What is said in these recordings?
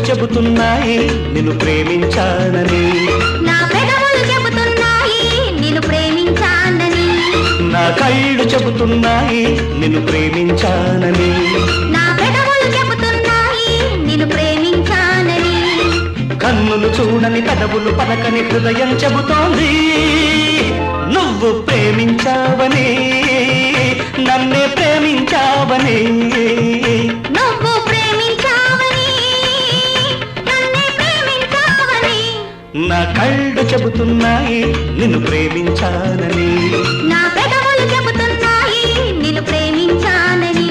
చెబుతున్నాయి నిన్ను ప్రేమించానని, నా పెదవులు చెబుతున్నాయి నిన్ను ప్రేమించానని, నా కళ్ళు చెబుతున్నాయి నిన్ను ప్రేమించానని, నా పెదవులు చెబుతున్నాయి నిన్ను ప్రేమించానని, కన్నులు చూడని పెదవులు పలకని హృదయం చెబుతోంది నువ్వు ప్రేమించావని, నన్నే ప్రేమించావని, నువ్వు ప్రేమించావని, నన్నే ప్రేమించావని, నా కళ్ళు చెబుతున్నాయి నిన్ను ప్రేమించానని, నా పెదవులు చెబుతున్నాయి నిన్ను ప్రేమించానని.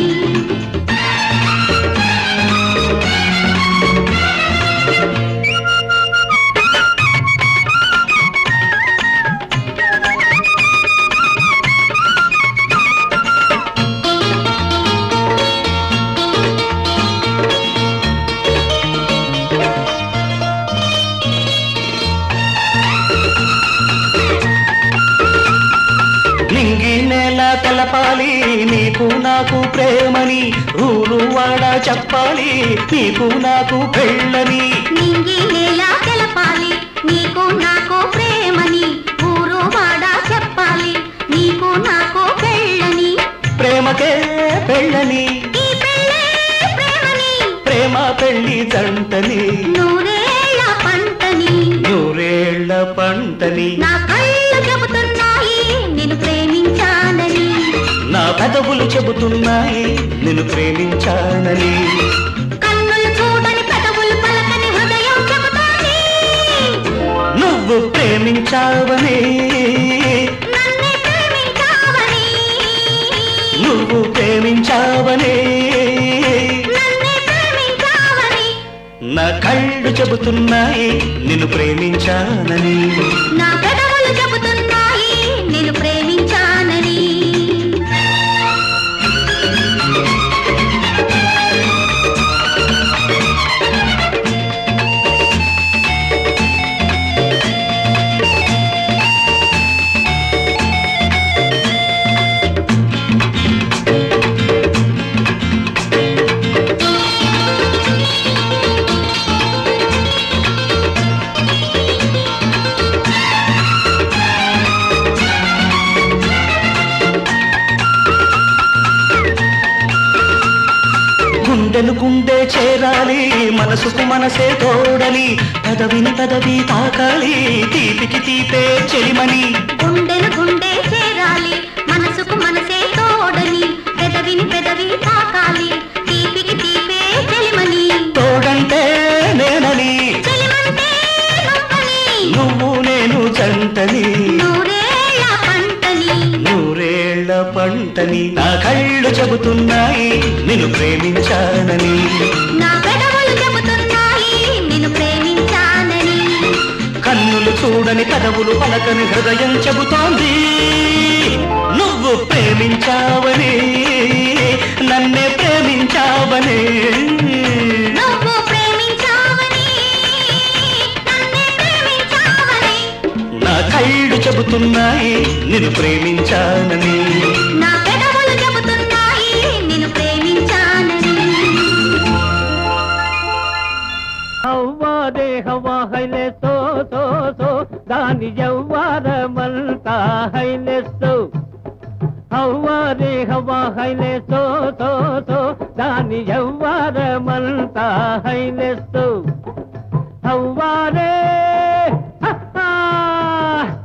నింగి నేల తెలపాలి నీకు నాకు ప్రేమని, ఊరు వాడ చెప్పాలి నీకు నాకు పెళ్ళని, నింగి నేల తెలపాలి నీకు నాకు ప్రేమని, ఊరు వాడ చెప్పాలి నీకు నాకు పెళ్ళని, ప్రేమకే పెళ్ళని, ఈ పెళ్ళే ప్రేమని, ప్రేమ పెళ్ళి జంటని, నూరేళ్ల పంటని, నూరేళ్ల పంటని, నా కళ్ళు చెబుతున్నాయి నిన్ను ప్రేమించానని, నా పెదవులు చెబుతున్నాయి నిన్ను ప్రేమించానని, కన్నులు చూడని పెదవులు పలకని హృదయం చెబుతోంది నువ్వు ప్రేమించావని, నన్నే ప్రేమించావని, నువ్వు ప్రేమించావని, నన్నే ప్రేమించావని, నా కళ్ళు చెబుతున్నాయి నిన్ను ప్రేమించానని, నా పెదవులు చెబుతున్నాయి నిన్ను ప్రేమించానని. గుండెను గుండె చేరాలి మనసుకు మనసే తోడని, పెదవిని పెదవి తాకాలి తీపికి తీపే చెలిమని, గుండెను గుండె చేరాలి మనసుకు మనసే తోడని, పెదవిని పెదవి తాకాలి తీపికి తీపే చెలిమని, తోడంటే నేనని, చెలిమంటే నువ్వని, నువ్వు నేను జంటని, నూరేళ్ల పంటని, నూరేళ్ల పంటని, నా కళ్ళు చెబుతున్నాయి నిన్ను ప్రేమించానని, నా పెదవులు చెబుతున్నాయి నిన్ను ప్రేమించానని, కన్నులు చూడని పెదవులు పలకని హృదయం చెబుతోంది నువ్వు ప్రేమించావని, నన్నే ప్రేమించావని, నువ్వు ప్రేమించావని, నన్నే ప్రేమించావని, నా కళ్ళు చెబుతున్నాయి నిన్ను ప్రేమించానని, నా పెదవులు చెబుతున్నాయి నిన్ను ప్రేమించానని. హవ్వా దేహవా హైలే సో సో సో దాని యవ్వారమంతా హైలెస్సు, హవ్వా దేహవా హైలే సో సో సో దాని యవ్వారమంతా హైలెస్సు, హవ్వారే